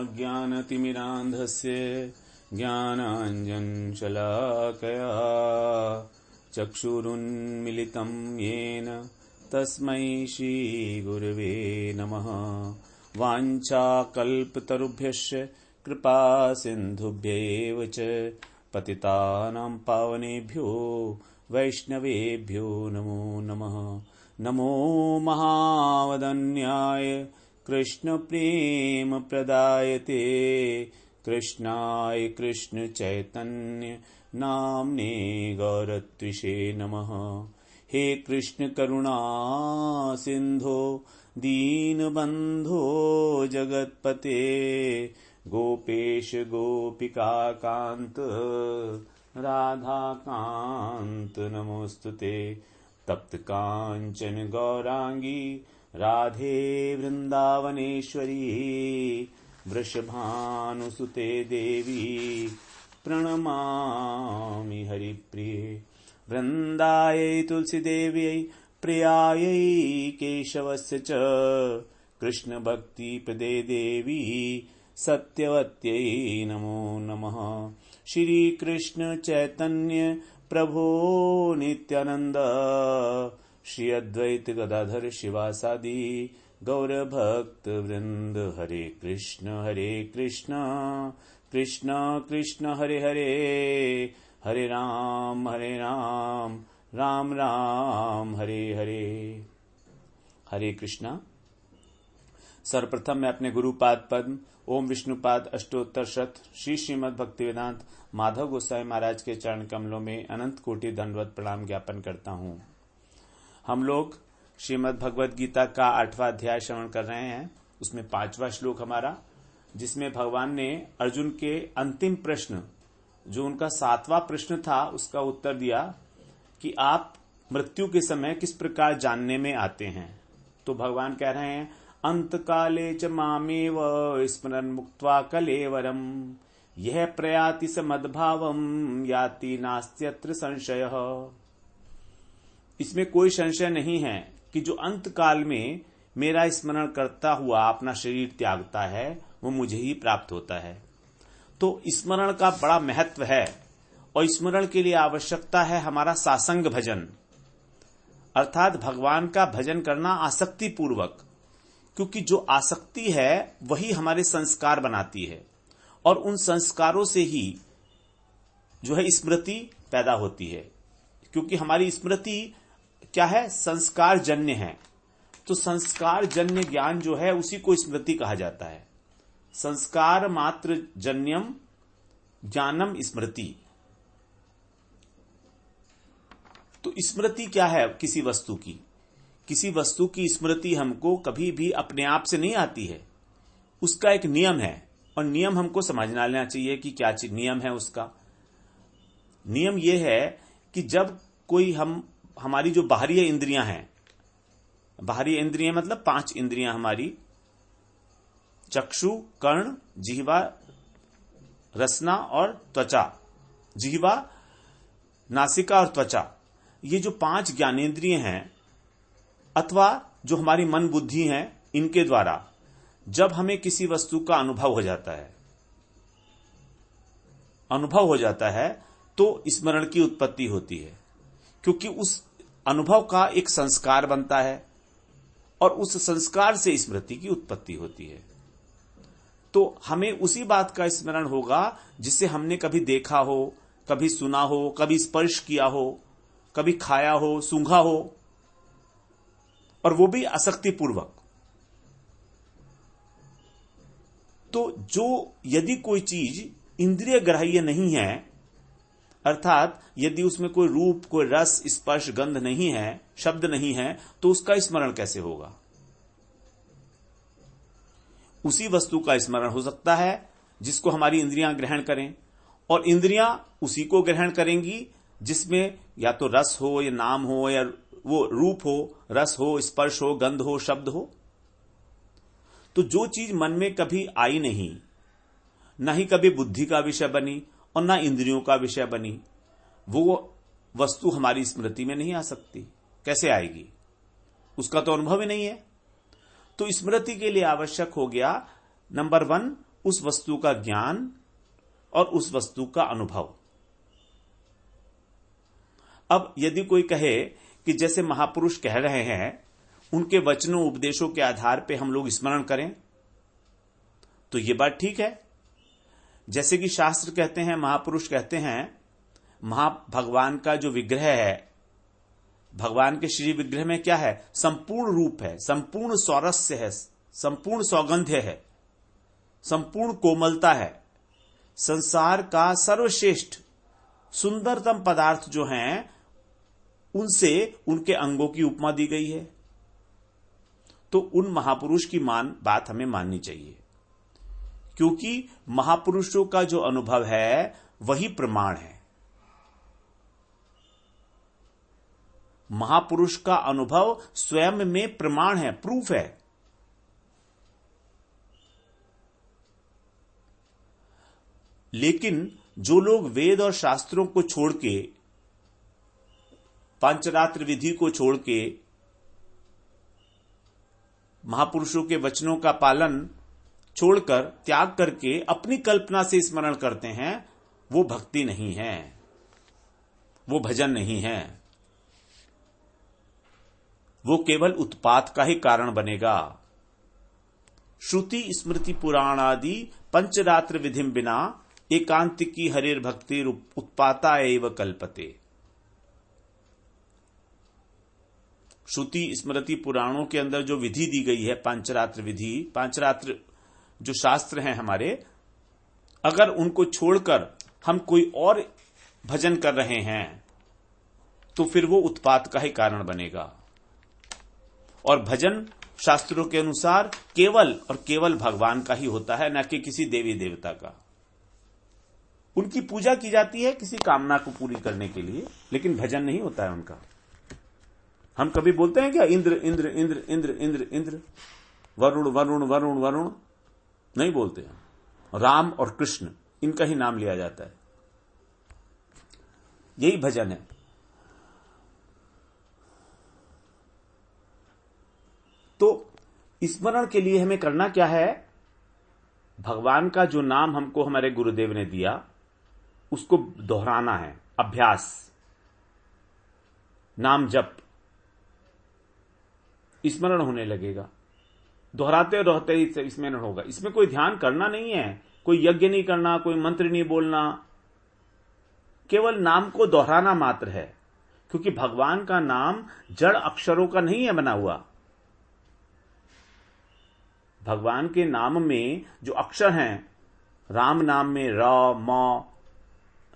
अज्ञानतिमिरान्धस्य ज्ञानाञ्जनशलाकया चक्षुरुन्मिलितं येन तस्मै श्रीगुरवे नमः। वाञ्छाकल्पतरुभ्यश्च कृपा सिन्धुभ्यैव च पतितानां पावनेभ्यो वैष्णवेभ्यो नमो नमः। नमो महावदन्याय कृष्णप्रेमप्रदायते कृष्णाय कृष्णचैतन्य नाम्ने गौरत्विषे नमः। हे कृष्ण करुणा सिन्धो दीनबन्धो जगत्पते गोपेश गोपिकाकान्त राधाकान्त नमोस्तुते। तप्त कांचन गौरांगी राधे वृंदावनेश्वरी वृषभानुसुते देवी प्रणमामि हरिप्रिये। वृंदायै तुलसीदेव्यै प्रियायै केशवस्य च कृष्णभक्तिप्रदे देवी सत्यवत्यै नमो नमः। श्री कृष्ण चैतन्य प्रभो नित्यानंद श्री अद्वैत गदाधर शिवासादि गौर भक्त वृंद। हरे कृष्ण कृष्ण कृष्ण हरे हरे, हरे राम राम राम हरे हरे। हरे कृष्णा। सर्वप्रथम मैं अपने गुरुपाद पद्म ओम विष्णुपाद अष्टोत्तर शत श्री श्रीमद् भक्तिवेदांत माधव गोसाई महाराज के चरण कमलों में अनंत कोटि दंडवत प्रणाम ज्ञापन करता हूँ। हम लोग श्रीमद् भगवद गीता का 8वां अध्याय श्रवण कर रहे हैं। उसमें 5वां श्लोक हमारा, जिसमें भगवान ने अर्जुन के अंतिम प्रश्न, जो उनका 7वां प्रश्न था, उसका उत्तर दिया कि आप मृत्यु के समय किस प्रकार जानने में आते हैं। तो भगवान कह रहे हैं, अंत काले च मामेव स्मरन् मुक्त्वा कलेवरम यह प्रयाति स मद्भावम याति नास्त्यत्र संशयः। इसमें कोई संशय नहीं है कि जो अंत काल में मेरा स्मरण करता हुआ अपना शरीर त्यागता है वो मुझे ही प्राप्त होता है। तो स्मरण का बड़ा महत्व है और स्मरण के लिए आवश्यकता है हमारा सासंग भजन, अर्थात भगवान का भजन करना आसक्ति पूर्वक, क्योंकि जो आसक्ति है वही हमारे संस्कार बनाती है और उन संस्कारों से ही जो है स्मृति पैदा होती है। क्योंकि हमारी स्मृति क्या है, संस्कार जन्य है। तो संस्कार जन्य ज्ञान जो है उसी को स्मृति कहा जाता है। संस्कार मात्र जन्यम ज्ञानम स्मृति। तो स्मृति क्या है किसी वस्तु की? किसी वस्तु की स्मृति हमको कभी भी अपने आप से नहीं आती है, उसका एक नियम है और नियम हमको समझना लेना चाहिए कि क्या नियम है उसका। नियम यह है कि जब कोई हमारी जो बाहरी इंद्रियां हैं, बाहरी इंद्रियां मतलब 5 इंद्रियां हमारी, चक्षु, कर्ण, जिह्वा, रसना और त्वचा। जिह्वा, नासिका और त्वचा, ये जो 5 ज्ञानेंद्रिय हैं अथवा जो हमारी मन बुद्धि हैं, इनके द्वारा जब हमें किसी वस्तु का अनुभव हो जाता है तो स्मरण की उत्पत्ति होती है। क्योंकि उस अनुभव का एक संस्कार बनता है और उस संस्कार से स्मृति की उत्पत्ति होती है। तो हमें उसी बात का स्मरण होगा जिसे हमने कभी देखा हो, कभी सुना हो, कभी स्पर्श किया हो, कभी खाया हो, सूंघा हो, और वो भी आसक्ति पूर्वक। तो जो यदि कोई चीज इंद्रिय ग्राह्य नहीं है, अर्थात यदि उसमें कोई रूप, कोई रस, स्पर्श, गंध नहीं है, शब्द नहीं है, तो उसका स्मरण कैसे होगा? उसी वस्तु का स्मरण हो सकता है जिसको हमारी इंद्रियां ग्रहण करें, और इंद्रियां उसी को ग्रहण करेंगी जिसमें या तो रस हो, या नाम हो, या वो रूप हो, रस हो, स्पर्श हो, गंध हो, शब्द हो। तो जो चीज मन में कभी आई नहीं, ना ही कभी बुद्धि का विषय बनी और ना इंद्रियों का विषय बनी, वो वस्तु हमारी स्मृति में नहीं आ सकती। कैसे आएगी? उसका तो अनुभव ही नहीं है। तो स्मृति के लिए आवश्यक हो गया नंबर 1 उस वस्तु का ज्ञान और उस वस्तु का अनुभव। अब यदि कोई कहे कि जैसे महापुरुष कह रहे हैं उनके वचनों उपदेशों के आधार पर हम लोग स्मरण करें, तो ये बात ठीक है। जैसे कि शास्त्र कहते हैं, महापुरुष कहते हैं, भगवान का जो विग्रह है, भगवान के श्री विग्रह में क्या है? संपूर्ण रूप है, संपूर्ण सौरस्य है, संपूर्ण सौगंध्य है, संपूर्ण कोमलता है। संसार का सर्वश्रेष्ठ सुंदरतम पदार्थ जो हैं उनसे उनके अंगों की उपमा दी गई है। तो उन महापुरुष की बात हमें माननी चाहिए, क्योंकि महापुरुषों का जो अनुभव है वही प्रमाण है। महापुरुष का अनुभव स्वयं में प्रमाण है, प्रूफ है। लेकिन जो लोग वेद और शास्त्रों को छोड़ के, पंचरात्र विधि को छोड़ के, महापुरुषों के वचनों का पालन छोड़कर, त्याग करके अपनी कल्पना से स्मरण करते हैं, वो भक्ति नहीं है, वो भजन नहीं है, वो केवल उत्पात का ही कारण बनेगा। श्रुति स्मृति पुराण आदि पंचरात्र विधिम बिना एकांतिकी हरिर भक्ति उत्पाता एव कल्पते। श्रुति स्मृति पुराणों के अंदर जो विधि दी गई है, पंचरात्र विधि, पंचरात्र जो शास्त्र हैं हमारे, अगर उनको छोड़कर हम कोई और भजन कर रहे हैं तो फिर वो उत्पात का ही कारण बनेगा। और भजन शास्त्रों के अनुसार केवल और केवल भगवान का ही होता है, न कि किसी देवी देवता का। उनकी पूजा की जाती है किसी कामना को पूरी करने के लिए, लेकिन भजन नहीं होता है उनका। हम कभी बोलते हैं क्या इंद्र इंद्र इंद्र इंद्र इंद्र इंद्र, वरुण वरुण वरुण वरुण? नहीं बोलते हैं। राम और कृष्ण, इनका ही नाम लिया जाता है। यही भजन है। तो स्मरण के लिए हमें करना क्या है? भगवान का जो नाम हमको हमारे गुरुदेव ने दिया उसको दोहराना है। अभ्यास, नाम जप, स्मरण होने लगेगा। दोहराते रहते ही स्मरण होगा। इसमें कोई ध्यान करना नहीं है, कोई यज्ञ नहीं करना, कोई मंत्र नहीं बोलना, केवल नाम को दोहराना मात्र है। क्योंकि भगवान का नाम जड़ अक्षरों का नहीं है बना हुआ। भगवान के नाम में जो अक्षर हैं, राम नाम में र, म,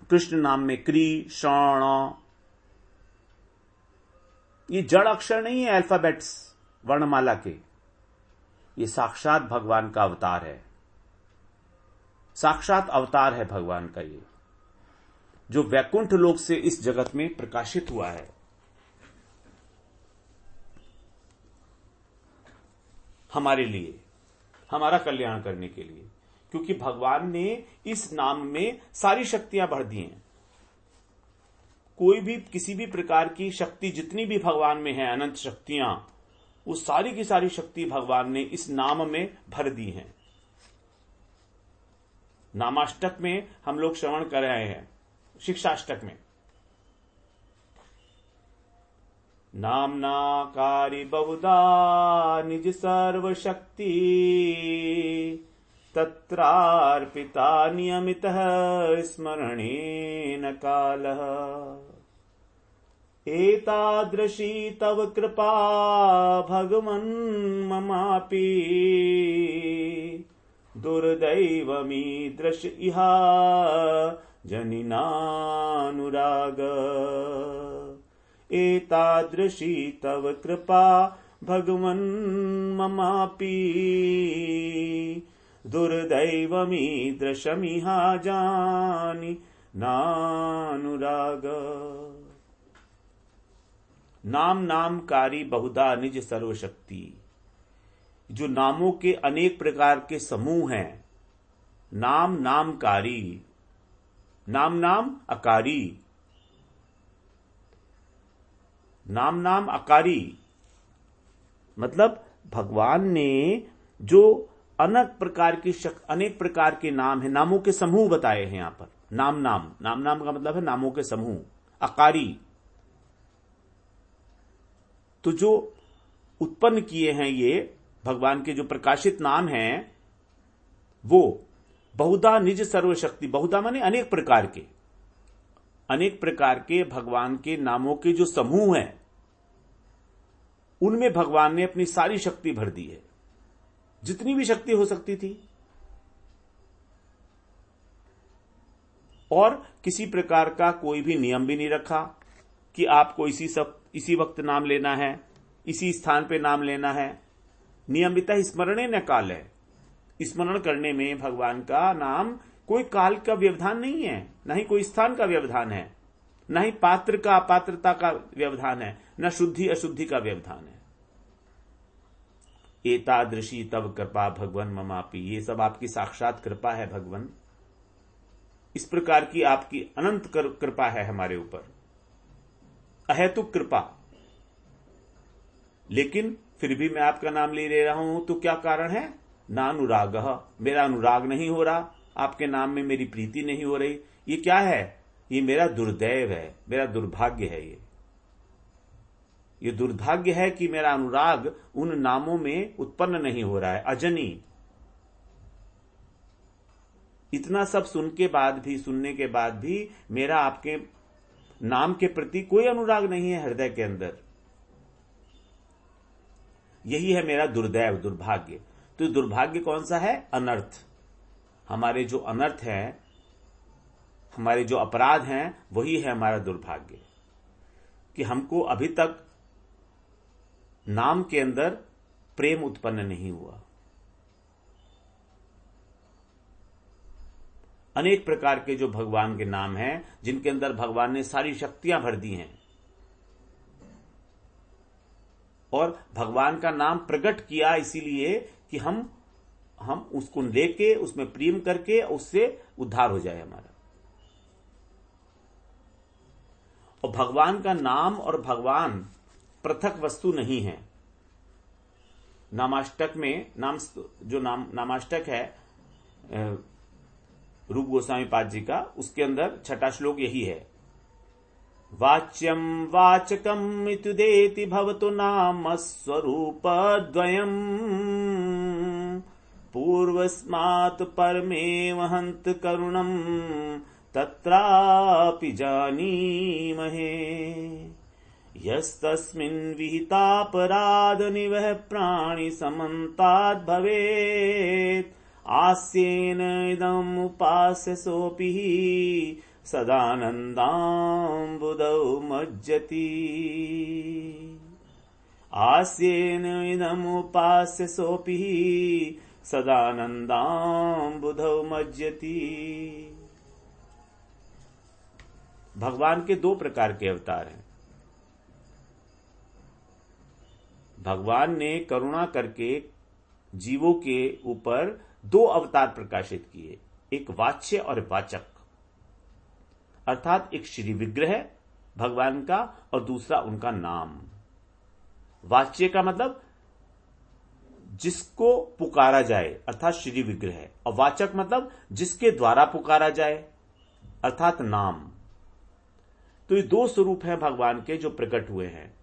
कृष्ण नाम में क्री, षण, ये जड़ अक्षर नहीं है, अल्फाबेट्स वर्णमाला के। ये साक्षात भगवान का अवतार है, साक्षात अवतार है भगवान का, ये जो वैकुंठ लोक से इस जगत में प्रकाशित हुआ है। हमारे लिए, हमारा कल्याण करने के लिए। क्योंकि भगवान ने इस नाम में सारी शक्तियां भर दी हैं। कोई भी किसी भी प्रकार की शक्ति जितनी भी भगवान में है, अनंत शक्तियां, वो सारी की सारी शक्ति भगवान ने इस नाम में भर दी हैं। नामाष्टक में हम लोग श्रवण कर रहे हैं, शिक्षाष्टक में नामनाकारी बहुधा निज सर्वशक्ति तत्रार्पिता नियमितः स्मरणेन कालः। एतादृशी तव कृपा भगवन् ममापि दुर्दैवमीदृश इहा जनिनानुराग। एतादृशी तव कृपा भगवन् ममापि दुर्दैवमीदृशमिहा जानि नानुराग। नाम नामकारी बहुधा निज सर्वशक्ति। जो नामों के अनेक प्रकार के समूह हैं, नाम नामकारी, नाम नाम अकारी, नाम नाम अकारी मतलब भगवान ने जो अनेक प्रकार के नाम है, नामों के समूह बताए हैं यहां पर। नाम का मतलब है नामों के समूह, अकारी। तो जो उत्पन्न किए हैं ये भगवान के जो प्रकाशित नाम हैं, वो बहुधा निज सर्वशक्ति, बहुधा माने अनेक प्रकार के भगवान के नामों के जो समूह हैं, उनमें भगवान ने अपनी सारी शक्ति भर दी है, जितनी भी शक्ति हो सकती थी। और किसी प्रकार का कोई भी नियम भी नहीं रखा कि आपको इसी वक्त नाम लेना है, इसी स्थान पे नाम लेना है। नियमितः स्मरणे न काल है, स्मरण करने में भगवान का नाम कोई काल का व्यवधान नहीं है, न ही कोई स्थान का व्यवधान है, न ही पात्र का अपात्रता का व्यवधान है, न शुद्धि अशुद्धि का व्यवधान है। एतादृशी तब कृपा भगवन ममापि, ये सब आपकी साक्षात कृपा है भगवन। इस प्रकार की आपकी अनंत कृपा है हमारे ऊपर, अहेतुक कृपा। लेकिन फिर भी मैं आपका नाम ले रहा हूं, तो क्या कारण है? ना अनुराग, मेरा अनुराग नहीं हो रहा, आपके नाम में मेरी प्रीति नहीं हो रही। ये क्या है? ये मेरा दुर्दैव है, मेरा दुर्भाग्य है। ये दुर्भाग्य है कि मेरा अनुराग उन नामों में उत्पन्न नहीं हो रहा है, अजनी। इतना सब सुनने के बाद भी मेरा आपके नाम के प्रति कोई अनुराग नहीं है हृदय के अंदर। यही है मेरा दुर्दैव, दुर्भाग्य। तो दुर्भाग्य कौन सा है? अनर्थ। हमारे जो अनर्थ हैं, हमारे जो अपराध हैं, वही है हमारा दुर्भाग्य, कि हमको अभी तक नाम के अंदर प्रेम उत्पन्न नहीं हुआ। अनेक प्रकार के जो भगवान के नाम हैं, जिनके अंदर भगवान ने सारी शक्तियां भर दी हैं, और भगवान का नाम प्रकट किया इसीलिए कि हम उसको लेके, उसमें प्रेम करके उससे उद्धार हो जाए हमारा। और भगवान का नाम और भगवान पृथक वस्तु नहीं है। नामाष्टक में नामाष्टक है रूप गोस्वामी पाद जी का, उसके अंदर छठा श्लोक यही है, वाच्यम वाचकम इत्युदेति भवतु नाम स्वरूप द्वयम् पूर्वस्मात् परमेव हन्त करुणम् तत्रापि जानीमहे यस्तस्मिन् विहितापराध निवह प्राणि समन्ताद् भवेत् आस्येन इदम् उपास्य सोऽपि सदानन्दाम्बुधौ मज्जति। आस्येन इदम् उपास्य सोऽपि सदानन्दाम्बुधौ मज्जति। भगवान के दो प्रकार के अवतार हैं। भगवान ने करुणा करके जीवों के ऊपर दो अवतार प्रकाशित किए, एक वाच्य और वाचक, अर्थात एक श्री विग्रह भगवान का और दूसरा उनका नाम। वाच्य का मतलब जिसको पुकारा जाए, अर्थात श्री विग्रह, और वाचक मतलब जिसके द्वारा पुकारा जाए, अर्थात नाम। तो ये दो स्वरूप हैं भगवान के जो प्रकट हुए हैं।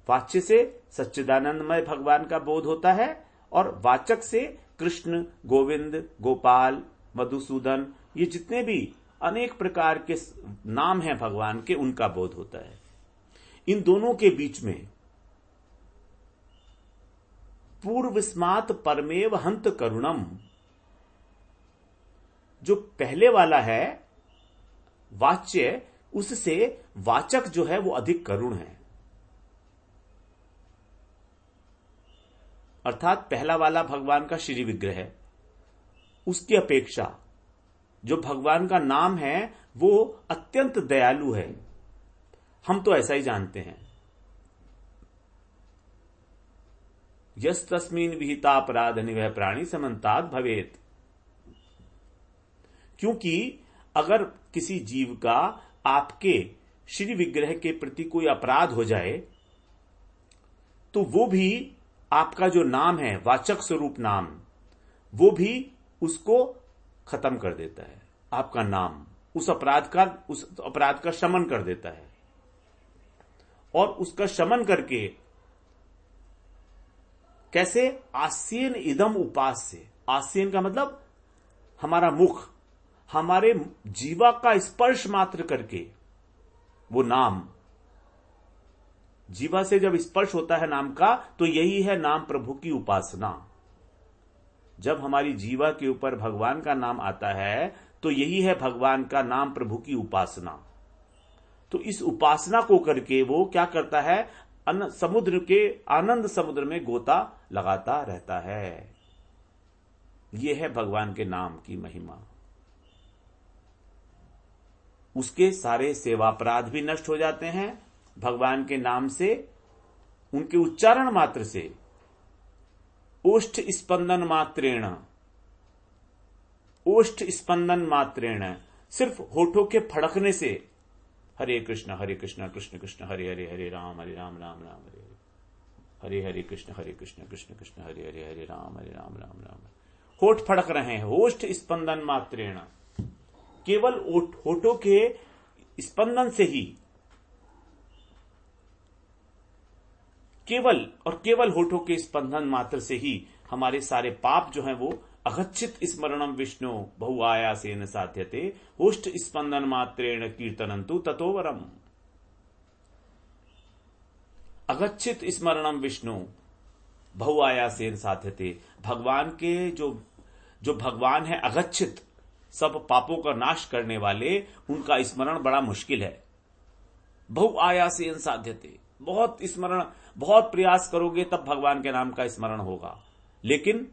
वाच्य से सच्चिदानंदमय भगवान का बोध होता है, और वाचक से कृष्ण, गोविंद, गोपाल, मधुसूदन, ये जितने भी अनेक प्रकार के नाम हैं भगवान के, उनका बोध होता है। इन दोनों के बीच में पूर्वस्मात् परमेव हन्त करुणम, जो पहले वाला है वाच्य, उससे वाचक जो है वो अधिक करुण है। अर्थात पहला वाला भगवान का श्री विग्रह है, उसकी अपेक्षा जो भगवान का नाम है वो अत्यंत दयालु है। हम तो ऐसा ही जानते हैं। यस तस्मिन् विहिता अपराध निवह प्राणी समन्तात् भवेत्। क्योंकि अगर किसी जीव का आपके श्री विग्रह के प्रति कोई अपराध हो जाए, तो वो भी आपका जो नाम है, वाचक स्वरूप नाम, वो भी उसको खत्म कर देता है। आपका नाम उस अपराध का शमन कर देता है, और उसका शमन करके कैसे? आस्येन इदम उपास्य। आस्येन का मतलब हमारा मुख, हमारे जीवा का स्पर्श मात्र करके वो नाम, जीवा से जब स्पर्श होता है नाम का, तो यही है नाम प्रभु की उपासना। जब हमारी जीवा के ऊपर भगवान का नाम आता है तो यही है भगवान का नाम प्रभु की उपासना। तो इस उपासना को करके वो क्या करता है? समुद्र के आनंद समुद्र में गोता लगाता रहता है। यह है भगवान के नाम की महिमा। उसके सारे सेवापराध भी नष्ट हो जाते हैं भगवान के नाम से, उनके उच्चारण मात्र से। ओष्ठ स्पंदन मात्रेण, ओष्ठ स्पंदन मात्रेण, सिर्फ होठों के फड़कने से हरे कृष्ण कृष्ण कृष्ण हरे हरे, हरे राम राम राम हरे हरे, हरे कृष्ण कृष्ण कृष्ण हरे हरे, हरे राम राम राम। होठ फड़क रहे हैं, ओष्ठ स्पंदन मात्रेण, केवल होठों के स्पंदन से ही, केवल और केवल होठों के स्पंदन मात्र से ही हमारे सारे पाप जो हैं वो अगच्छित स्मरणम विष्णु बहुआयासेन साध्यते, ओष्ठ स्पंदन मात्रेण कीर्तनंतु ततोवरम। अगच्छित स्मरणम विष्णु बहुआयासेन साध्यते। भगवान के जो भगवान है अगच्छित, सब पापों का नाश करने वाले, उनका स्मरण बड़ा मुश्किल है। बहुआयासेन साध्यते, बहुत स्मरण, बहुत प्रयास करोगे तब भगवान के नाम का स्मरण होगा। लेकिन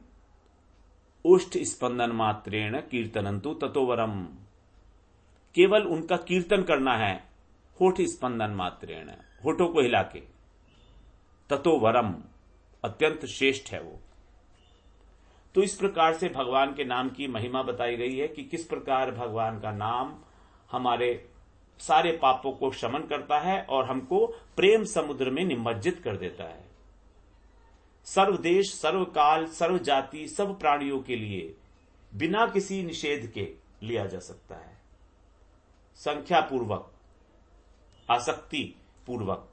ओष्ठ स्पंदन मात्रेण कीर्तनंतु ततोवरम, केवल उनका कीर्तन करना है होठ स्पंदन मात्रेण, होठों को हिला के, ततोवरम, अत्यंत श्रेष्ठ है वो। तो इस प्रकार से भगवान के नाम की महिमा बताई गई है कि किस प्रकार भगवान का नाम हमारे सारे पापों को शमन करता है और हमको प्रेम समुद्र में निमज्जित कर देता है। सर्वदेश, सर्वकाल, सर्व जाति, सब प्राणियों के लिए बिना किसी निषेध के लिया जा सकता है। संख्या पूर्वक, आसक्ति पूर्वक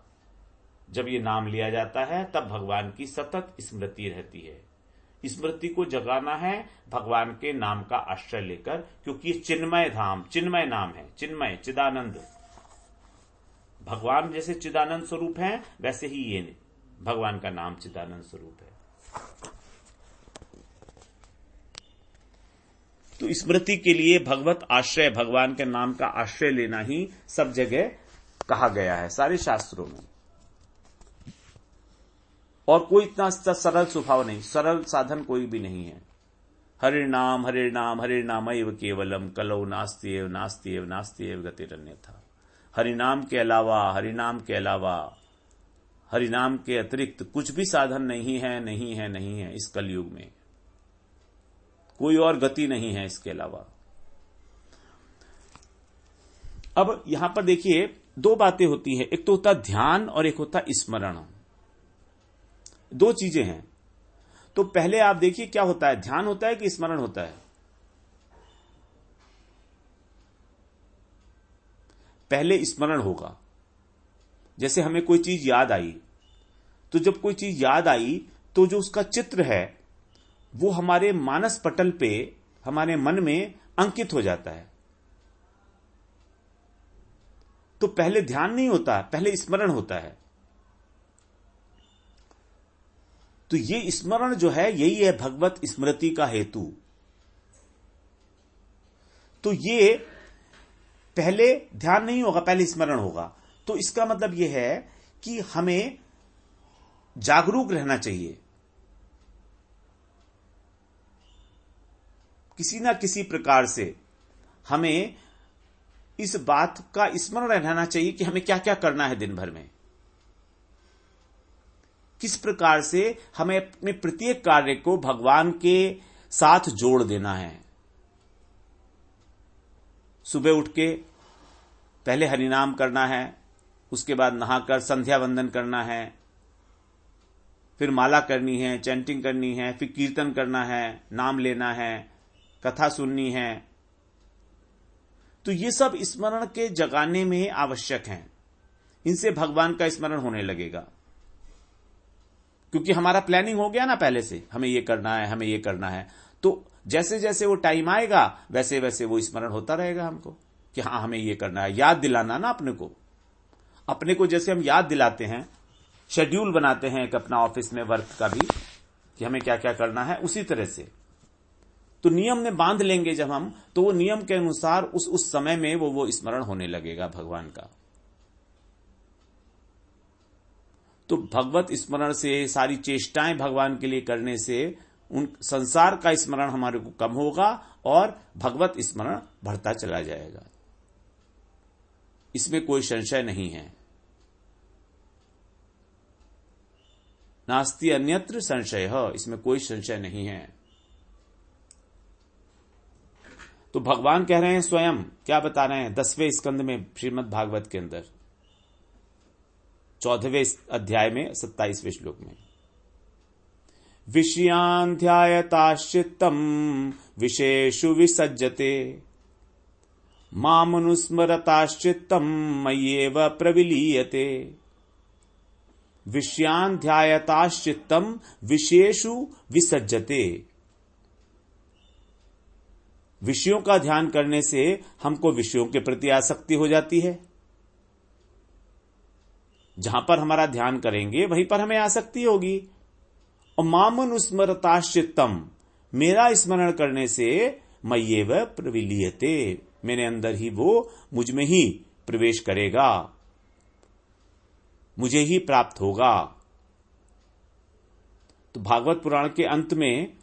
जब ये नाम लिया जाता है तब भगवान की सतत स्मृति रहती है। स्मृति को जगाना है भगवान के नाम का आश्रय लेकर, क्योंकि ये चिन्मय धाम, चिन्मय नाम है, चिन्मय, चिदानंद। भगवान जैसे चिदानंद स्वरूप हैं, वैसे ही ये भगवान का नाम चिदानंद स्वरूप है। तो स्मृति के लिए भगवत आश्रय, भगवान के नाम का आश्रय लेना ही सब जगह कहा गया है, सारे शास्त्रों में। और कोई इतना सरल स्वभाव नहीं, सरल साधन कोई भी नहीं है। हरे नाम हरे नामैव केवलम, कलौ नास्त्येव नास्त्येव नास्त्येव गतिरन्यथा। हरिनाम के अलावा, हरिनाम के अलावा, हरिनाम के अतिरिक्त कुछ भी साधन नहीं है, नहीं है, नहीं है। इस कलयुग में कोई और गति नहीं है इसके अलावा। अब यहां पर देखिए दो बातें होती है, एक तो होता ध्यान और एक होता स्मरण। दो चीजें हैं। तो पहले आप देखिए क्या होता है, ध्यान होता है कि स्मरण होता है? पहले स्मरण होगा। जैसे हमें कोई चीज याद आई, तो जब कोई चीज याद आई तो जो उसका चित्र है वो हमारे मानस पटल पे, हमारे मन में अंकित हो जाता है। तो पहले ध्यान नहीं होता, पहले स्मरण होता है। तो ये स्मरण जो है यही है भगवत स्मृति का हेतु। तो ये पहले ध्यान नहीं होगा, पहले स्मरण होगा। तो इसका मतलब यह है कि हमें जागरूक रहना चाहिए, किसी ना किसी प्रकार से हमें इस बात का स्मरण रहना चाहिए कि हमें क्या क्या करना है दिन भर में, किस प्रकार से हमें अपने प्रत्येक कार्य को भगवान के साथ जोड़ देना है। सुबह उठ के पहले हरिनाम करना है, उसके बाद नहाकर संध्या वंदन करना है, फिर माला करनी है, चैंटिंग करनी है, फिर कीर्तन करना है, नाम लेना है, कथा सुननी है। तो ये सब स्मरण के जगाने में आवश्यक हैं। इनसे भगवान का स्मरण होने लगेगा, क्योंकि हमारा प्लानिंग हो गया ना पहले से, हमें ये करना है, हमें ये करना है। तो जैसे जैसे वो टाइम आएगा वैसे वैसे वो स्मरण होता रहेगा हमको कि हाँ हमें ये करना है। याद दिलाना ना अपने को जैसे हम याद दिलाते हैं, शेड्यूल बनाते हैं एक अपना ऑफिस में वर्क का भी कि हमें क्या क्या करना है, उसी तरह से तो नियम में बांध लेंगे जब हम, तो वो नियम के अनुसार उस समय में वो स्मरण होने लगेगा भगवान का। तो भगवत स्मरण से, सारी चेष्टाएं भगवान के लिए करने से उन संसार का स्मरण हमारे को कम होगा और भगवत स्मरण बढ़ता चला जाएगा। इसमें कोई संशय नहीं है। नास्ति अन्यत्र संशय, इसमें कोई संशय नहीं है। तो भगवान कह रहे हैं स्वयं, क्या बता रहे हैं 10वें स्कंद में श्रीमद् भागवत के अंदर 14वें अध्याय में 27वें श्लोक में, विषयान् ध्यायताश्चित्तम् विषयेषु विसज्जते मामनुस्मरताश्चित्तम् मय्येव प्रविलीयते। विषयान् ध्यायताश्चित्तम् विषयेषु विसज्जते। विषयों का ध्यान करने से हमको विषयों के प्रति आसक्ति हो जाती है। जहां पर हमारा ध्यान करेंगे वहीं पर हमें आसक्ति होगी। और मामनुस्मरताश्चित्तम, मेरा स्मरण करने से मय्येव प्रविलीयते, मेरे अंदर ही वो मुझ में ही प्रवेश करेगा, मुझे ही प्राप्त होगा। तो भागवत पुराण के अंत में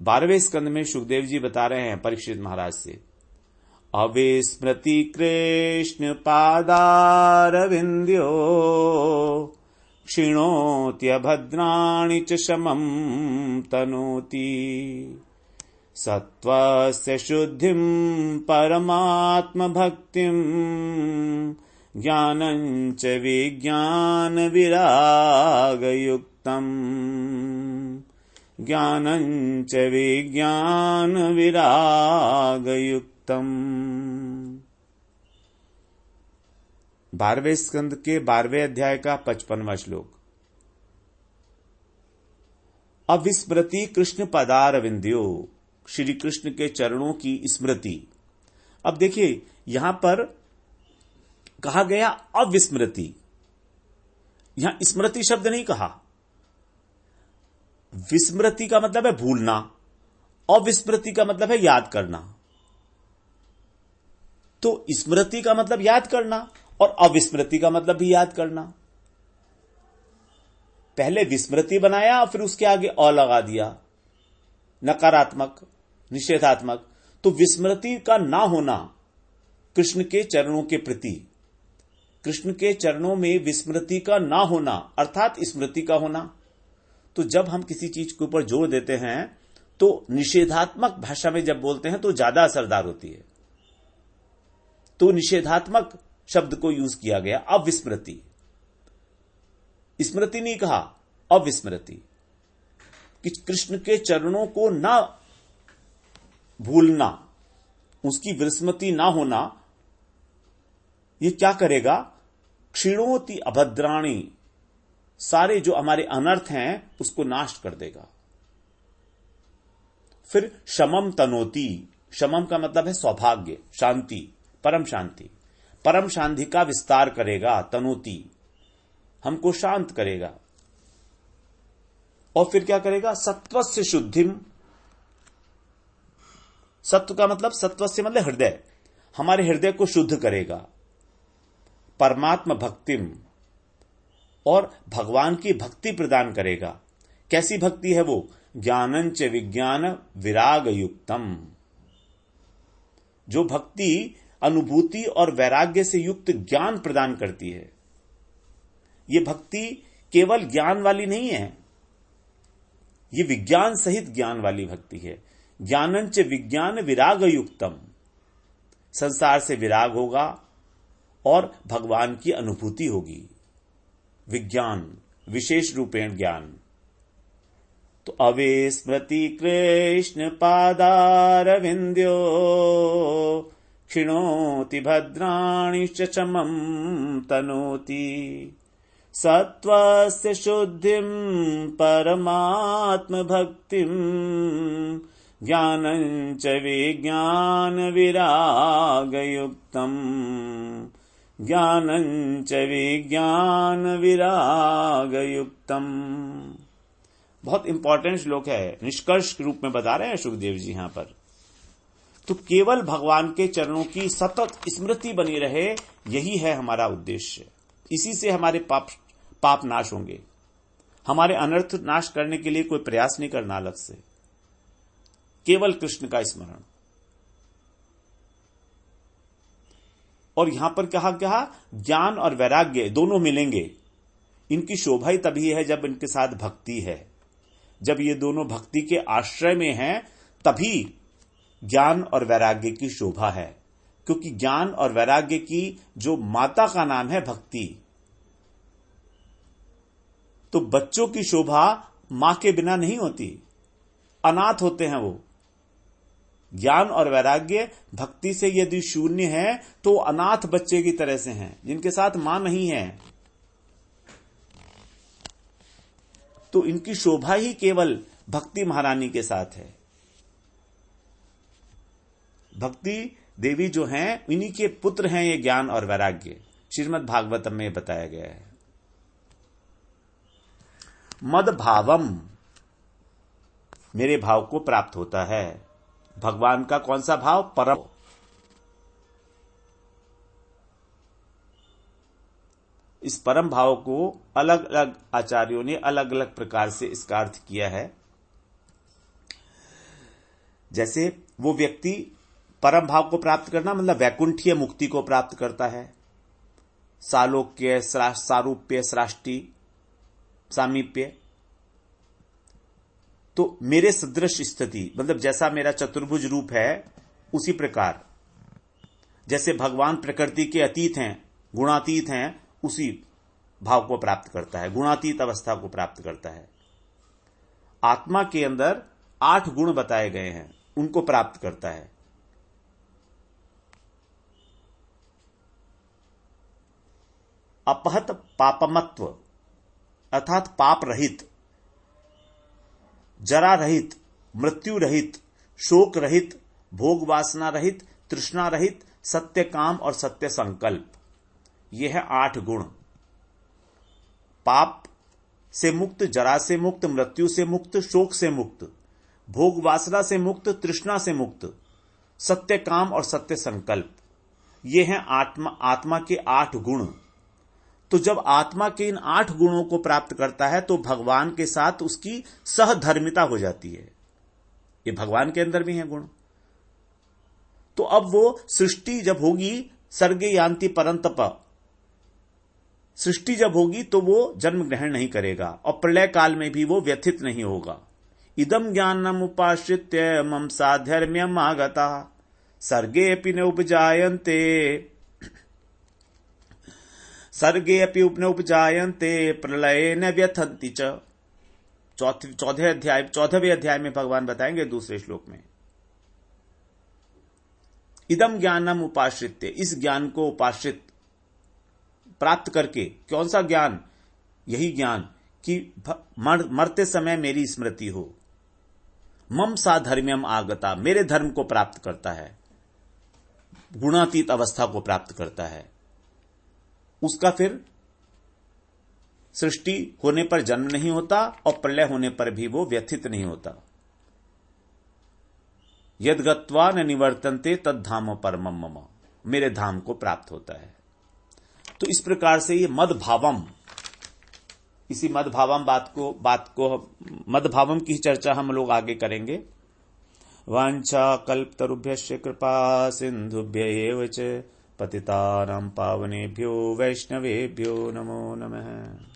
12वें स्कंद में सुखदेव जी बता रहे हैं परीक्षित महाराज से, अविस्मृति कृष्ण पादारविंद्यो क्षिणोत्यभद्राणि च शमं तनोति सत्वस्य शुद्धिं परमात्म भक्तिं ज्ञानं च विज्ञान विरागयुक्तम् ज्ञानं च विज्ञान विरागयुक्तम्। 12वें स्कंद के 12वें अध्याय का 55वां श्लोक, अविस्मृति कृष्ण पदारविंद्यो, श्री कृष्ण के चरणों की स्मृति। अब देखिए यहां पर कहा गया अविस्मृति, यहां स्मृति शब्द नहीं कहा। विस्मृति का मतलब है भूलना, अविस्मृति का मतलब है याद करना। तो स्मृति का मतलब याद करना और अविस्मृति का मतलब भी याद करना। पहले विस्मृति बनाया फिर उसके आगे अ लगा दिया, नकारात्मक, निषेधात्मक। तो विस्मृति का ना होना कृष्ण के चरणों के प्रति, कृष्ण के चरणों में विस्मृति का ना होना अर्थात स्मृति का होना। तो जब हम किसी चीज के ऊपर जोर देते हैं तो निषेधात्मक भाषा में जब बोलते हैं तो ज्यादा असरदार होती है। तो निषेधात्मक शब्द को यूज किया गया, अविस्मृति। स्मृति नहीं कहा, अविस्मृति, कि कृष्ण के चरणों को ना भूलना, उसकी विस्मृति ना होना। ये क्या करेगा, क्षीणोति अभद्राणी, सारे जो हमारे अनर्थ हैं उसको नाश कर देगा। फिर शमम तनोति, शमम का मतलब है सौभाग्य, शांति, परम शांति, परम शांति का विस्तार करेगा। तनोति, हमको शांत करेगा। और फिर क्या करेगा, सत्वस्य शुद्धिम, सत्व का मतलब, सत्वस्य मतलब हृदय, हमारे हृदय को शुद्ध करेगा। परमात्मा भक्तिम, और भगवान की भक्ति प्रदान करेगा। कैसी भक्ति है वो, ज्ञानंच विज्ञान विराग युक्तम, जो भक्ति अनुभूति और वैराग्य से युक्त ज्ञान प्रदान करती है। ये भक्ति केवल ज्ञान वाली नहीं है, ये विज्ञान सहित ज्ञान वाली भक्ति है। ज्ञानंच विज्ञान विराग युक्तम, संसार से विराग होगा और भगवान की अनुभूति होगी। विज्ञान, विशेष रूपेण ज्ञान, तो अविस्मृति कृष्ण पादारविन्द्यो क्षिणोति भद्राणि च चमं तनोति सत्त्वस्य शुद्धिं परमात्म भक्तिं ज्ञानं च विज्ञान विरागयुक्तम् ज्ञानं च विज्ञान विरागयुक्तम्। बहुत इंपॉर्टेंट श्लोक है, निष्कर्ष के रूप में बता रहे हैं सुखदेव जी यहां पर। तो केवल भगवान के चरणों की सतत स्मृति बनी रहे, यही है हमारा उद्देश्य। इसी से हमारे पाप नाश होंगे। हमारे अनर्थ नाश करने के लिए कोई प्रयास नहीं करना अलग से, केवल कृष्ण का स्मरण। और यहां पर कहा ज्ञान और वैराग्य दोनों मिलेंगे। इनकी शोभा ही तभी है जब इनके साथ भक्ति है। जब ये दोनों भक्ति के आश्रय में हैं, तभी ज्ञान और वैराग्य की शोभा है। क्योंकि ज्ञान और वैराग्य की जो माता का नाम है भक्ति, तो बच्चों की शोभा मां के बिना नहीं होती, अनाथ होते हैं वो। ज्ञान और वैराग्य भक्ति से यदि शून्य है तो अनाथ बच्चे की तरह से हैं, जिनके साथ मां नहीं है। तो इनकी शोभा ही केवल भक्ति महारानी के साथ है। भक्ति देवी जो हैं, इन्हीं के पुत्र हैं ये ज्ञान और वैराग्य। श्रीमद् भागवतम में बताया गया है। मद भावम, मेरे भाव को प्राप्त होता है। भगवान का कौन सा भाव? परम। इस परम भाव को अलग अलग आचार्यों ने अलग अलग प्रकार से इसका अर्थ किया है। जैसे वो व्यक्ति परम भाव को प्राप्त करना मतलब वैकुंठीय मुक्ति को प्राप्त करता है। सालोक्य, सारूप्य, सृष्टि, सामीप्य। तो मेरे सदृश स्थिति मतलब जैसा मेरा चतुर्भुज रूप है, उसी प्रकार जैसे भगवान प्रकृति के अतीत हैं, गुणातीत हैं, उसी भाव को प्राप्त करता है, गुणातीत अवस्था को प्राप्त करता है। आत्मा के अंदर 8 गुण बताए गए हैं, उनको प्राप्त करता है। अपहत पापमत्व अर्थात पाप रहित, जरा रहित, मृत्यु रहित, शोक रहित, भोग वासना रहित, तृष्णा रहित, सत्य काम और सत्य संकल्प। यह है 8 गुण। पाप से मुक्त, जरा से मुक्त, मृत्यु से मुक्त, शोक से मुक्त, भोग वासना से मुक्त, तृष्णा से मुक्त, सत्य काम और सत्य संकल्प। ये हैं आत्मा के 8 गुण। तो जब आत्मा के इन 8 गुणों को प्राप्त करता है तो भगवान के साथ उसकी सहधर्मिता हो जाती है। ये भगवान के अंदर भी है गुण। तो अब वो सृष्टि जब होगी, सर्गे यान्ति परंतप, सृष्टि जब होगी तो वो जन्म ग्रहण नहीं करेगा और प्रलय काल में भी वो व्यथित नहीं होगा। इदम ज्ञानम उपाश्रित्य मम साधर्म्यम आगता सर्गे अपि न उपजायन्ते, सर्गे अपि न उपजायन्ते प्रलये न व्यथन्ति च। 14वें अध्याय में भगवान बताएंगे दूसरे श्लोक में। इदम ज्ञानम उपाश्रित्य, इस ज्ञान को उपाश्रित प्राप्त करके, कौन सा ज्ञान? यही ज्ञान कि मरते समय मेरी स्मृति हो। मम साधर्म्यम आगता, मेरे धर्म को प्राप्त करता है, गुणातीत अवस्था को प्राप्त करता है। उसका फिर सृष्टि होने पर जन्म नहीं होता और प्रलय होने पर भी वो व्यथित नहीं होता। यद गत्वा न निवर्तन्ते तद धाम परमम मम, मेरे धाम को प्राप्त होता है। तो इस प्रकार से ये मद भावम, इसी मद भावम बात को मद भावम की चर्चा हम लोग आगे करेंगे। वांछा कल्पतरुभ्यश्च कृपा सिंधुभ्य एव च पतितानां पावनेभ्यो वैष्णवेभ्यो नमो नमः।